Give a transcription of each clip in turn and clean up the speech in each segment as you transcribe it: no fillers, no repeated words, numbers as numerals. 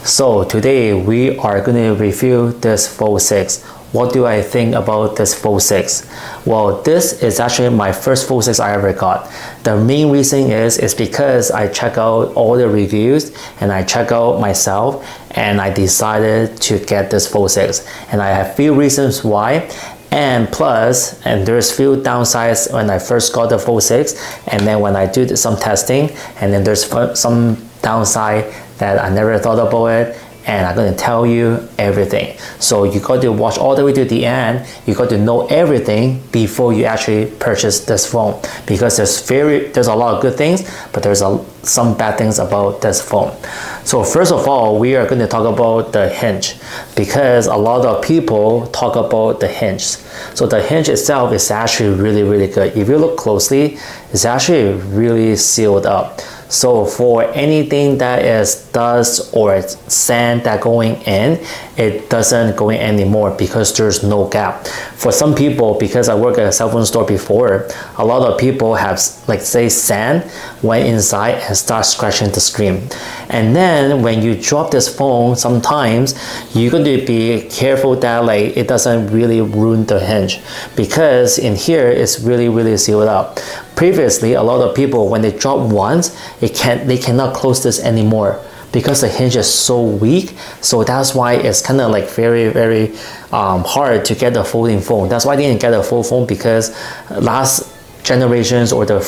So today we are going to review this Fold 6. What do I think about this Fold 6? Well, this is actually my first Fold 6 I ever got. The main reason is because I check out all the reviews and I check out myself and I decided to get this Fold 6. And I have few reasons why. And plus, and there's few downsides when I first got the Fold 6, and then when I do some testing, and then there's some downside that I never thought about it, and I'm going to tell you everything. So you got to watch all the way to the end. You got to know everything before you actually purchase this phone, because there's a lot of good things, but there's some bad things about this phone. So first of all, we are going to talk about the hinge, because a lot of people talk about the hinge. So the hinge itself is actually really good. If you look closely, it's actually really sealed up. So for anything that is dust or sand that going in, it doesn't go in anymore because there's no gap. For some people, because I work at a cell phone store before, a lot of people have, like say, sand went inside and start scratching the screen. And then when you drop this phone, sometimes you're going to be careful that like it doesn't really ruin the hinge, because in here it's really sealed up. Previously, a lot of people, when they drop once, they cannot close this anymore because the hinge is so weak. So that's why it's kind of like very hard to get a folding phone. That's why I didn't get a fold phone, because last generations or the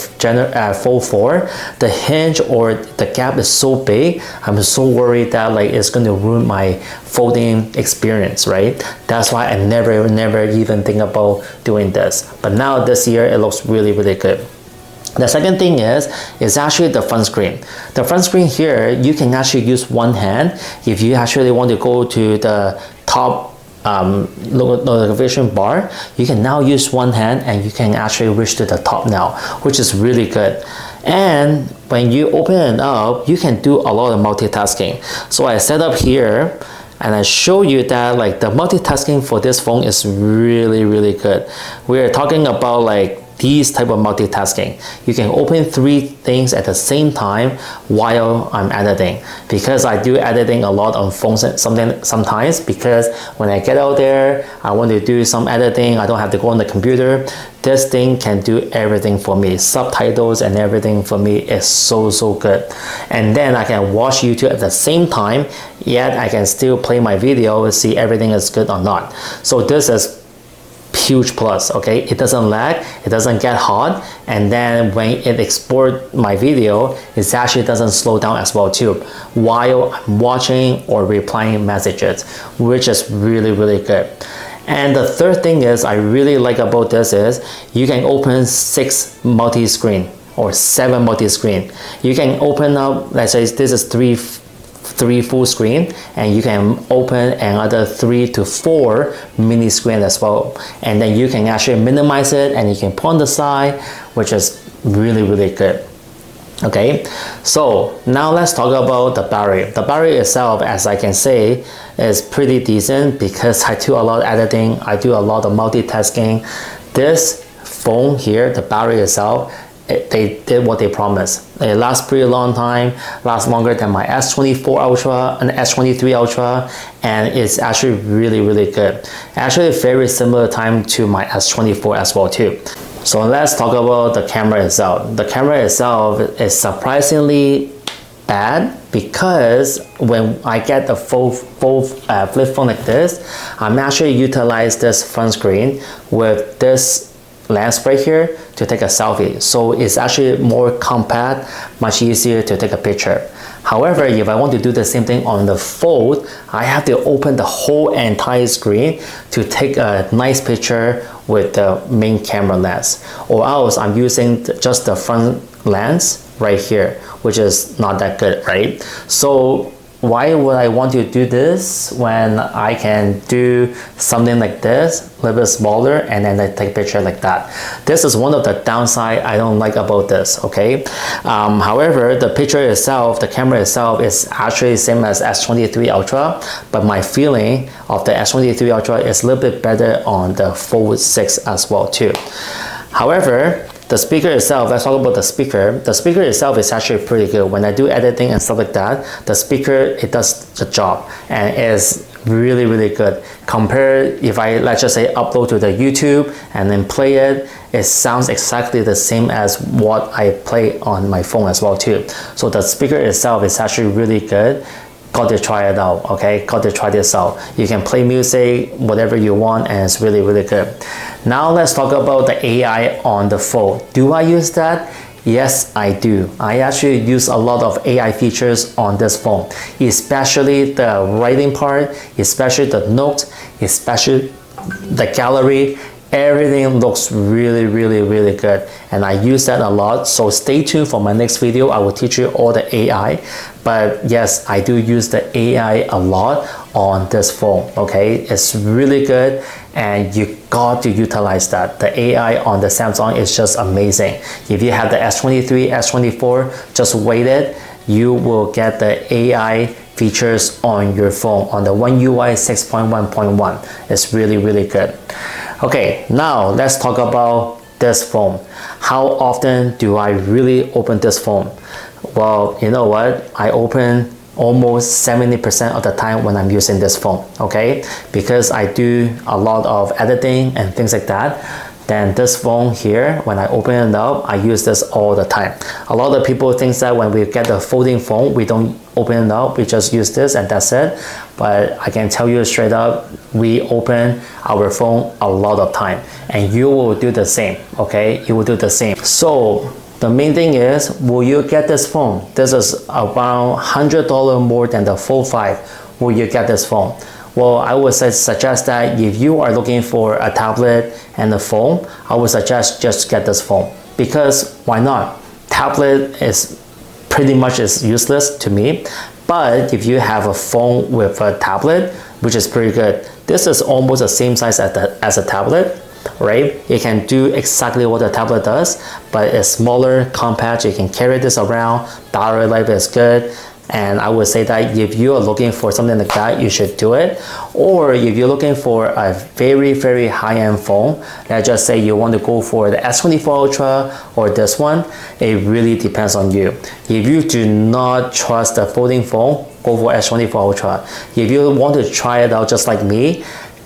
Fold 4, the hinge or the gap is so big. I'm so worried that like it's going to ruin my folding experience, right? That's why I never even think about doing this. But now this year it looks really good. The second thing is actually the front screen. The front screen here, you can actually use one hand. If you actually want to go to the top notification bar, you can now use one hand and you can actually reach to the top now, which is really good. And when you open it up, you can do a lot of multitasking. So I set up here and I show you that like the multitasking for this phone is really good. We are talking about like these type of multitasking. You can open 3 things at the same time while I'm editing, because I do editing a lot on phones sometimes, because when I get out there, I want to do some editing, I don't have to go on the computer. This thing can do everything for me. Subtitles and everything for me is so good. And then I can watch YouTube at the same time, yet I can still play my video, see everything is good or not. So this is huge plus. Okay, it doesn't lag, it doesn't get hot, and then when it export my video, it actually doesn't slow down as well too while I'm watching or replying messages, which is really good. And the third thing is I really like about this is you can open 6 multi-screen or 7 multi-screen. You can open up, let's say this is 3 full screen, and you can open another 3 to 4 mini screen as well, and then you can actually minimize it and you can put on the side, which is really good. Okay, so now let's talk about the battery. The battery itself, as I can say, is pretty decent because I do a lot of editing, I do a lot of multitasking. This phone here, the battery itself, they did what they promised. It lasts pretty long time, lasts longer than my S24 Ultra and S23 Ultra, and it's actually really good. Actually very similar time to my S24 as well too. So let's talk about the camera itself. The camera itself is surprisingly bad, because when I get the full flip phone like this, I'm actually utilize this front screen with this lens right here to take a selfie. So it's actually more compact, much easier to take a picture. However, if I want to do the same thing on the Fold, I have to open the whole entire screen to take a nice picture with the main camera lens, or else I'm using just the front lens right here, which is not that good, right? So why would I want to do this when I can do something like this, a little bit smaller, and then I take a picture like that? This is one of the downside I don't like about this, okay? However, the picture itself, the camera itself is actually the same as S23 Ultra, but my feeling of the S23 Ultra is a little bit better on the Fold 6 as well too. However, The speaker itself, let's talk about the speaker. The speaker itself is actually pretty good. When I do editing and stuff like that, the speaker, it does the job and is really, really good. Compared, if I, let's just say, upload to the YouTube and then play it, it sounds exactly the same as what I play on my phone as well too. So the speaker itself is actually really good. Got to try it out, okay? Got to try this out. You can play music, whatever you want, and it's really, really good. Now let's talk about the AI on the phone. Do I use that? Yes, I do. I actually use a lot of AI features on this phone, especially the writing part, especially the notes, especially the gallery. Everything looks really, really, really good, and I use that a lot. So stay tuned for my next video. I will teach you all the AI, but yes, I do use the AI a lot on this phone, okay? It's really good, and you got to utilize that. The AI on the Samsung is just amazing. If you have the S23, S24, just wait it. You will get the AI features on your phone on the One UI 6.1.1. It's really, really good. Okay, now let's talk about this phone. How often do I really open this phone? Well, you know what? I open almost 70% of the time when I'm using this phone, okay? Because I do a lot of editing and things like that. Then this phone here, when I open it up, I use this all the time. A lot of people think that when we get the folding phone, we don't open it up, we just use this and that's it. But I can tell you straight up, we open our phone a lot of time, and you will do the same, okay? You will do the same. So the main thing is, will you get this phone? This is around $100 more than the Fold 5. Will you get this phone? Well, I would suggest that if you are looking for a tablet and a phone, I would suggest just get this phone. Because why not? Tablet is pretty much useless to me. But if you have a phone with a tablet, which is pretty good, this is almost the same size as a tablet, right? It can do exactly what the tablet does, but it's smaller, compact. You can carry this around. Battery life is good. And I would say that if you are looking for something like that, you should do it. Or if you're looking for a very, very high-end phone, let's just say you want to go for the S24 Ultra or this one, it really depends on you. If you do not trust the folding phone, go for S24 Ultra. If you want to try it out just like me,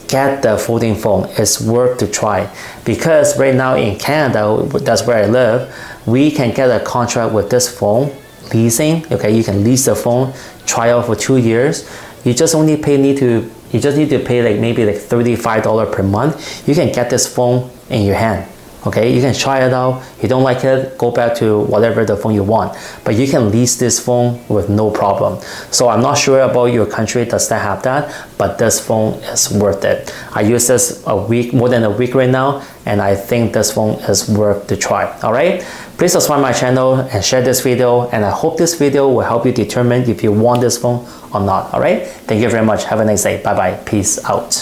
get the folding phone. It's worth to try. Because right now in Canada, that's where I live, we can get a contract with this phone, leasing. Okay, you can lease the phone, try out for 2 years. You just need to pay like maybe like $35 per month. You can get this phone in your hand. Okay, you can try it out. You don't like it, go back to whatever the phone you want. But you can lease this phone with no problem. So I'm not sure about your country does that have that, but this phone is worth it. I use this more than a week right now, and I think this phone is worth to try. All right, please subscribe my channel and share this video, and I hope this video will help you determine if you want this phone or not. All right, thank you very much. Have a nice day. Bye bye. Peace out.